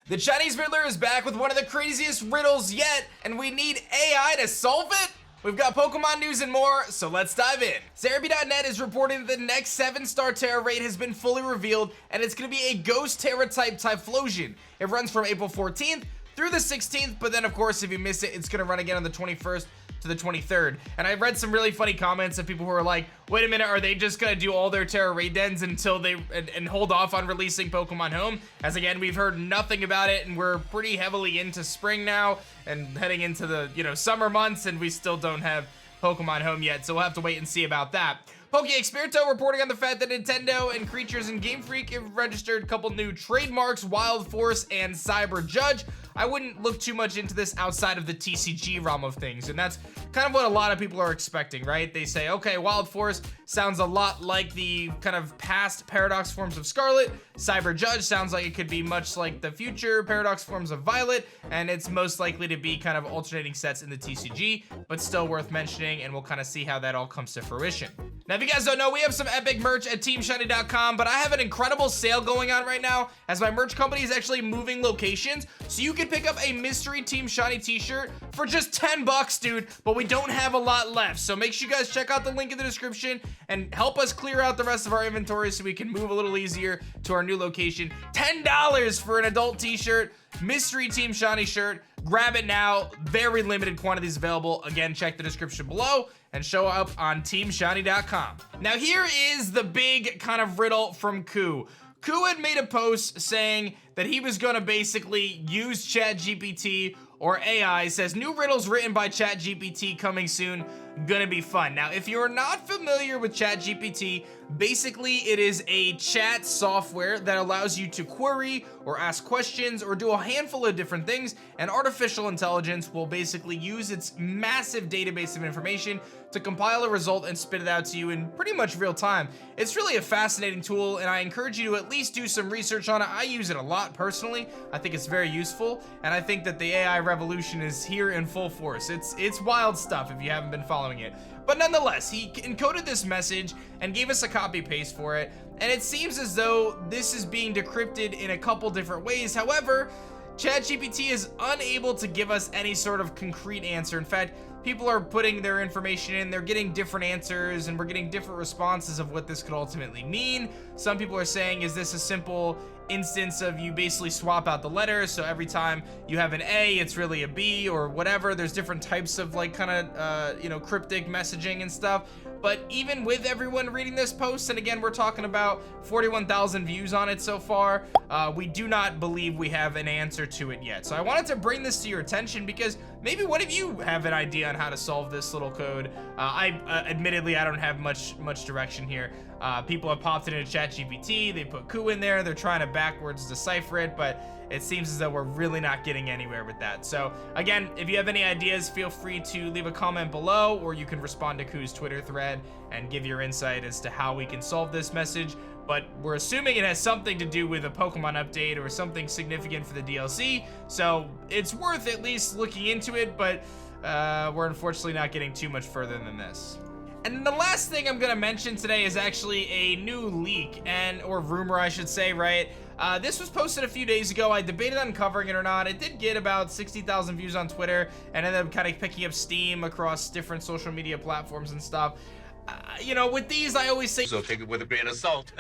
The Chinese Riddler is back with one of the craziest riddles yet, and we need AI to solve it? We've got Pokemon news and more, so let's dive in. Therapy.net is reporting that the next 7-star Tera raid has been fully revealed, and it's going to be a Ghost Tera type Typhlosion. It runs from April 14th through the 16th, but then of course if you miss it, it's going to run again on the 21st to the 23rd. And I read some really funny comments of people who are like, wait a minute, are they just gonna do all their Tera raid dens until they and hold off on releasing Pokemon Home? As again, we've heard nothing about it, and we're pretty heavily into spring now and heading into the summer months, and we still don't have Pokemon Home yet, so we'll have to wait and see about that. Poke reporting on the fact that Nintendo and Creatures and Game Freak have registered a couple new trademarks, Wild Force and Cyber Judge. I wouldn't look too much into this outside of the TCG realm of things, and that's kind of what a lot of people are expecting, right? They say, okay, Wild Force sounds a lot like the kind of past Paradox forms of Scarlet. Cyber Judge sounds like it could be much like the future Paradox forms of Violet, and it's most likely to be kind of alternating sets in the TCG, but still worth mentioning, and we'll kind of see how that all comes to fruition. Now, if you guys don't know, we have some epic merch at TeamShiny.com, but I have an incredible sale going on right now as my merch company is actually moving locations, so you can pick up a mystery Team Shiny t-shirt for just 10 bucks, dude, but we don't have a lot left, so make sure you guys check out the link in the description and help us clear out the rest of our inventory so we can move a little easier to our new location. $10 for an adult t-shirt, mystery Team Shiny shirt. Grab it now. Very limited quantities available. Again, check the description below and show up on TeamShiny.com. Now here is the big kind of riddle from Koo. Koo had made a post saying that he was gonna basically use ChatGPT or AI, says new riddles written by ChatGPT coming soon, gonna be fun. Now, if you're not familiar with ChatGPT, basically it is a chat software that allows you to query or ask questions or do a handful of different things, and artificial intelligence will basically use its massive database of information to compile a result and spit it out to you in pretty much real time. It's really a fascinating tool, and I encourage you to at least do some research on it. I use it a lot personally. I think it's very useful, and I think that the AI revolution is here in full force. It's wild stuff if you haven't been following it. But nonetheless, he encoded this message and gave us a copy paste for it, and it seems as though this is being decrypted in a couple different ways. However, ChatGPT is unable to give us any sort of concrete answer. In fact, people are putting their information in, they're getting different answers, and we're getting different responses of what this could ultimately mean. Some people are saying, is this a simple instance of you basically swap out the letters, so every time you have an A, it's really a B or whatever. There's different types of like kind of cryptic messaging and stuff. But even with everyone reading this post, and again, we're talking about 41,000 views on it so far, we do not believe we have an answer to it yet. So I wanted to bring this to your attention because maybe one of you have an idea on how to solve this little code. Admittedly, I don't have much direction here. People have popped it into ChatGPT, they put Koo in there, they're trying to backwards decipher it, but it seems as though we're really not getting anywhere with that. So again, if you have any ideas, feel free to leave a comment below, or you can respond to Koo's Twitter thread and give your insight as to how we can solve this message. But we're assuming it has something to do with a Pokemon update or something significant for the DLC, so it's worth at least looking into it, but we're unfortunately not getting too much further than this. And the last thing I'm gonna mention today is actually a new leak, or rumor I should say, right? This was posted a few days ago. I debated on covering it or not. It did get about 60,000 views on Twitter and ended up kind of picking up steam across different social media platforms and stuff. With these, I always say, so take it with a grain of salt.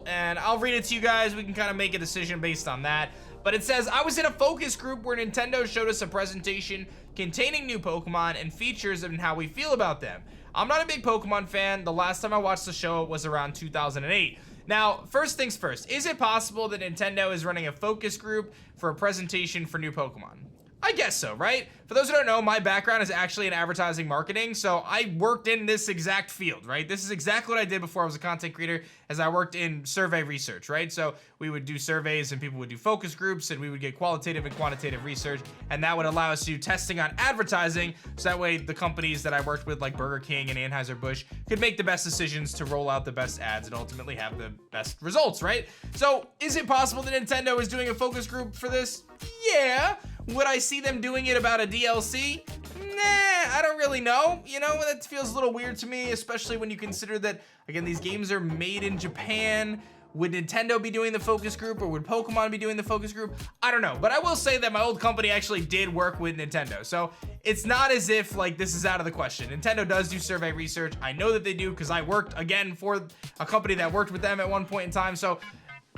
and I'll read it to you guys. We can kind of make a decision based on that. But it says, I was in a focus group where Nintendo showed us a presentation containing new Pokemon and features and how we feel about them. I'm not a big Pokemon fan. The last time I watched the show was around 2008. Now, first things first, is it possible that Nintendo is running a focus group for a presentation for new Pokemon? I guess so, right? For those who don't know, my background is actually in advertising marketing, so I worked in this exact field, right? This is exactly what I did before I was a content creator, as I worked in survey research, right? So we would do surveys and people would do focus groups and we would get qualitative and quantitative research, and that would allow us to do testing on advertising, so that way the companies that I worked with, like Burger King and Anheuser-Busch, could make the best decisions to roll out the best ads and ultimately have the best results, right? So is it possible that Nintendo is doing a focus group for this? Yeah. Would I see them doing it about a DLC? Nah, I don't really know. That feels a little weird to me, especially when you consider that, again, these games are made in Japan. Would Nintendo be doing the focus group, or would Pokemon be doing the focus group? I don't know, but I will say that my old company actually did work with Nintendo, so it's not as if like this is out of the question. Nintendo does do survey research. I know that they do because I worked again for a company that worked with them at one point in time, so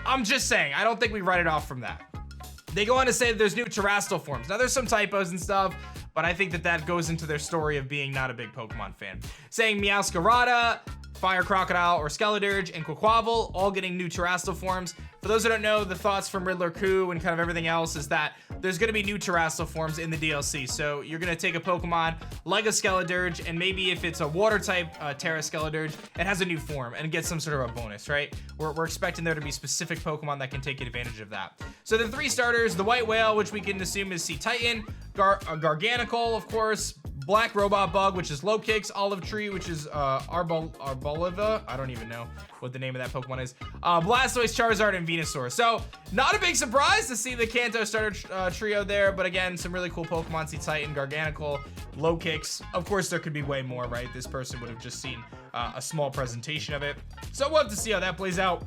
I'm just saying, I don't think we write it off from that. They go on to say that there's new terrestrial forms. Now there's some typos and stuff, but I think that that goes into their story of being not a big Pokemon fan. Saying Meowscarada, Fire Crocodile, or Skeledirge, and Quaquaval, all getting new terrestrial forms. For those who don't know, the thoughts from Riddler Coup and kind of everything else is that there's gonna be new terrestrial forms in the DLC. So you're gonna take a Pokemon like a Skeledirge, and maybe if it's a water type TERA Skeledirge, it has a new form and gets some sort of a bonus, right? We're expecting there to be specific Pokemon that can take advantage of that. So the 3 starters, the White Whale, which we can assume is Sea Titan, Garganical, of course, Black Robot Bug, which is Low Kicks, Olive Tree, which is Arboliva. I don't even know what the name of that Pokemon is. Blastoise, Charizard, and Venusaur. So not a big surprise to see the Kanto starter trio there, but again, some really cool Pokemon: Sea Titan, Garganical, Low Kicks. Of course, there could be way more, right? This person would have just seen a small presentation of it. So we'll have to see how that plays out.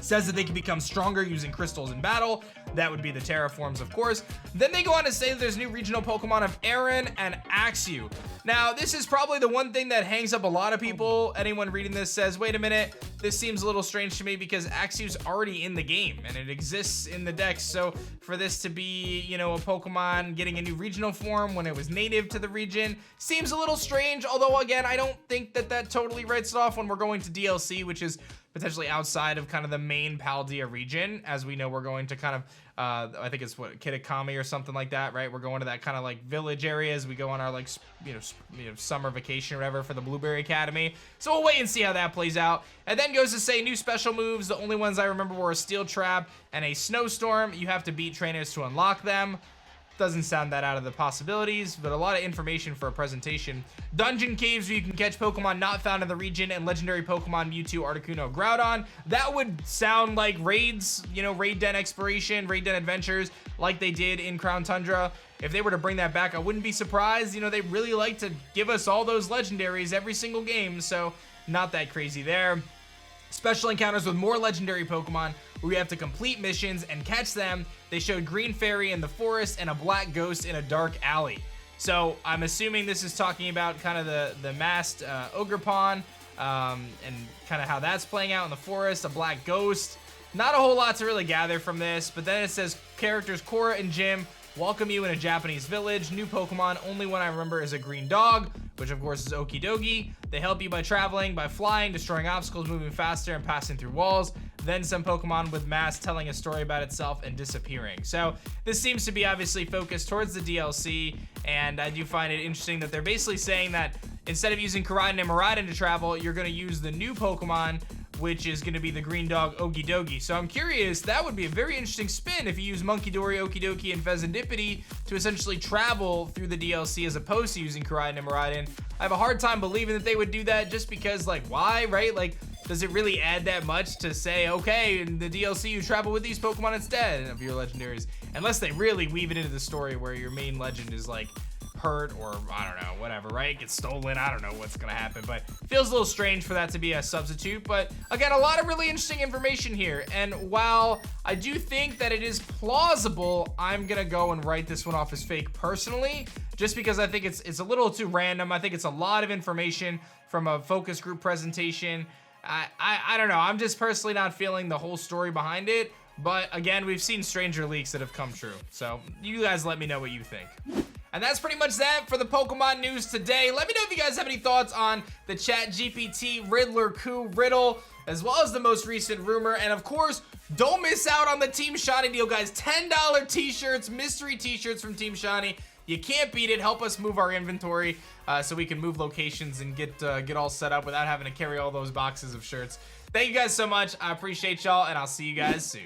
Says that they can become stronger using crystals in battle. That would be the Terra forms, of course. Then they go on to say that there's new regional Pokemon of Aaron and Axew. Now, this is probably the one thing that hangs up a lot of people. Anyone reading this says, wait a minute, this seems a little strange to me because Axew's already in the game and it exists in the dex. So for this to be, you know, a Pokemon getting a new regional form when it was native to the region seems a little strange. Although, again, I don't think that that totally writes it off when we're going to DLC, which is potentially outside of kind of the main Paldea region. As we know, we're going to kind of, I think it's what, Kitakami or something like that, right? We're going to that kind of like village areas. We go on our like, you know, summer vacation or whatever for the Blueberry Academy. So we'll wait and see how that plays out. And then goes to say new special moves. The only ones I remember were a Steel Trap and a Snowstorm. You have to beat trainers to unlock them. Doesn't sound that out of the possibilities, but a lot of information for a presentation. Dungeon caves where you can catch Pokemon not found in the region, and legendary Pokemon Mewtwo, Articuno, Groudon. That would sound like raids, you know, raid den exploration, raid den adventures, like they did in Crown Tundra. If they were to bring that back, I wouldn't be surprised. You know, they really like to give us all those legendaries every single game, so not that crazy there. Special encounters with more legendary Pokemon where we have to complete missions and catch them. They showed Green Fairy in the forest and a Black Ghost in a dark alley. So I'm assuming this is talking about kind of the masked Ogerpon and kind of how that's playing out in the forest, a Black Ghost. Not a whole lot to really gather from this, but then it says characters Cora and Jim welcome you in a Japanese village. New Pokemon, only one I remember is a green dog, which of course is Okidogi. They help you by traveling, by flying, destroying obstacles, moving faster, and passing through walls. Then some Pokemon with masks telling a story about itself and disappearing. So this seems to be obviously focused towards the DLC, and I do find it interesting that they're basically saying that instead of using Koraidon and Miraidon to travel, you're going to use the new Pokemon, which is going to be the green dog Okidogi. So I'm curious, that would be a very interesting spin if you use Munkidori, Okidogi, and Pheasantipity to essentially travel through the DLC as opposed to using Koraidon and Miraidon. I have a hard time believing that they would do that just because, like, why, right? Like, does it really add that much to say, okay, in the DLC you travel with these Pokemon instead of your legendaries? Unless they really weave it into the story where your main legend is, like, hurt or I don't know, whatever, right? Gets stolen. I don't know what's gonna happen, but feels a little strange for that to be a substitute. But again, a lot of really interesting information here. And while I do think that it is plausible, I'm gonna go and write this one off as fake personally, just because I think it's a little too random. I think it's a lot of information from a focus group presentation. I don't know. I'm just personally not feeling the whole story behind it. But again, we've seen stranger leaks that have come true. So you guys let me know what you think. And that's pretty much that for the Pokemon news today. Let me know if you guys have any thoughts on the ChatGPT, Riddler, Coup, Riddle, as well as the most recent rumor. And of course, don't miss out on the Team Shiny deal, guys. $10 t-shirts, mystery t-shirts from Team Shiny. You can't beat it. Help us move our inventory so we can move locations and get all set up without having to carry all those boxes of shirts. Thank you guys so much. I appreciate y'all, and I'll see you guys soon.